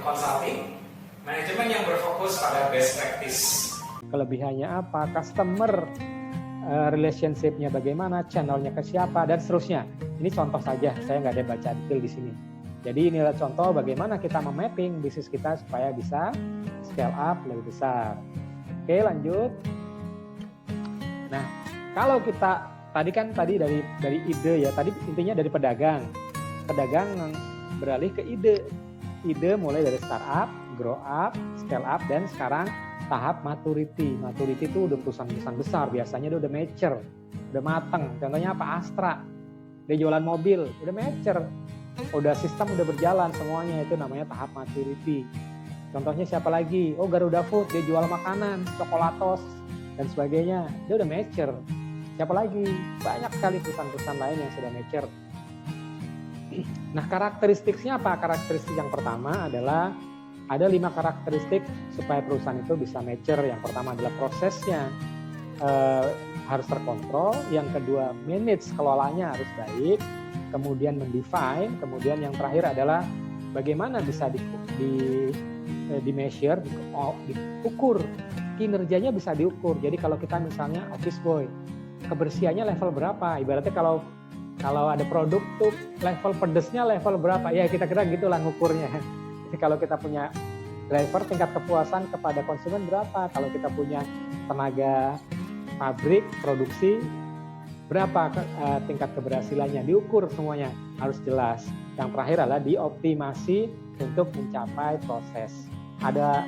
consulting, manajemen yang berfokus pada best practice. Kelebihannya apa, customer relationship-nya bagaimana, channelnya ke siapa, dan seterusnya. Ini contoh saja, saya nggak ada baca detail di sini. Jadi inilah contoh bagaimana kita memapping bisnis kita supaya bisa scale up lebih besar. Oke, lanjut. Nah, kalau kita tadi dari ide ya, tadi intinya dari pedagang. Pedagang beralih ke ide. Ide mulai dari startup, grow up, scale up, dan sekarang tahap maturity. Maturity itu udah perusahaan besar, biasanya dia udah mature, udah mateng. Contohnya apa? Astra. Dia jualan mobil, udah mature. Udah sistem udah berjalan semuanya, itu namanya tahap maturity. Contohnya siapa lagi? Oh, Garuda Food, dia jual makanan, coklatos dan sebagainya. Dia udah mature. Siapa lagi? Banyak sekali perusahaan-perusahaan lain yang sudah mature. Nah, karakteristiknya apa? Karakteristik yang pertama adalah ada 5 karakteristik supaya perusahaan itu bisa mature. Yang pertama adalah prosesnya harus terkontrol. Yang kedua, manage, kelolanya harus baik. Kemudian mendefine, kemudian yang terakhir adalah bagaimana bisa di measure, diukur, kinerjanya bisa diukur. Jadi kalau kita misalnya office boy, kebersihannya level berapa? Ibaratnya kalau ada produk tuh level pedesnya level berapa? Ya kita gitulah ngukurnya. Jadi kalau kita punya driver, tingkat kepuasan kepada konsumen berapa? Kalau kita punya tenaga pabrik, produksi, berapa tingkat keberhasilannya, diukur semuanya, harus jelas. Yang terakhir adalah dioptimasi untuk mencapai proses. Ada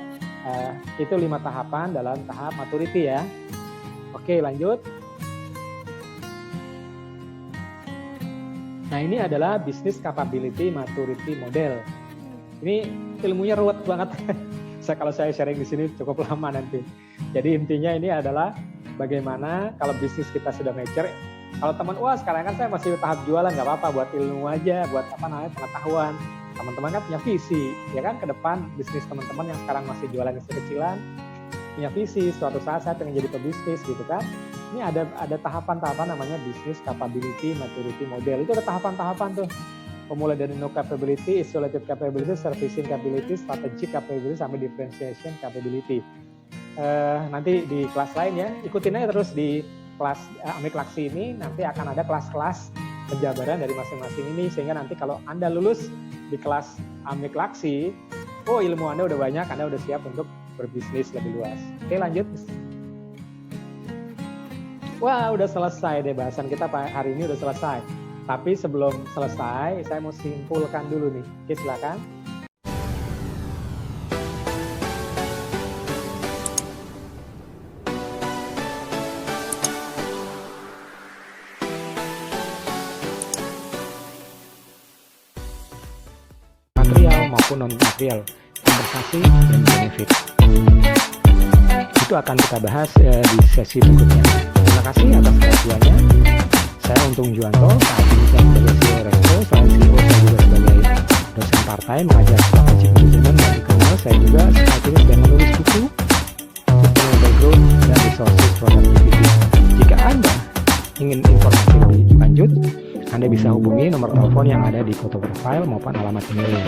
itu 5 tahapan dalam tahap maturity ya. Oke, lanjut. Nah, ini adalah business capability maturity model. Ini ilmunya ruwet banget. Kalau saya sharing di sini cukup lama nanti. Jadi intinya ini adalah bagaimana kalau bisnis kita sudah mature. Kalau teman, wah sekarang kan saya masih tahap jualan, nggak apa-apa, buat ilmu aja, buat pengetahuan. Teman-teman kan punya visi, ya kan, ke depan bisnis teman-teman yang sekarang masih jualan kecil-kecilan, punya visi, suatu saat saya pengen jadi pebisnis gitu kan. Ini ada tahapan-tahapan namanya business capability maturity model. Itu ada tahapan-tahapan tuh. Mulai dari no capability, isolated capability, servicing capability, strategic capability, sampai differentiation capability. Nanti di kelas lain ya, ikutin aja terus di kelas Amiklaksi ini, nanti akan ada kelas-kelas penjabaran dari masing-masing ini, sehingga nanti kalau Anda lulus di kelas Amiklaksi, oh ilmu Anda udah banyak, Anda udah siap untuk berbisnis lebih luas. Oke, lanjut. Wah, udah selesai deh bahasan kita hari ini, udah selesai. Tapi sebelum selesai, saya mau simpulkan dulu nih. Oke, silakan. Maupun non-material, kompensasi dan benefit. Itu akan kita bahas di sesi berikutnya. Terima kasih atas perhatiannya. Saya Untung Juwanto, saat ini saya sebagai CEO Resto. Selain CEO, saya juga sebagai dosen part-time mengajar strategic management dan e-commerce. Saya juga saat ini sedang menulis buku Sustainable Growth dan Resources Productivity. Jika Anda ingin informasi lebih lanjut, Anda bisa hubungi nomor telepon yang ada di foto profile maupun alamat emailnya.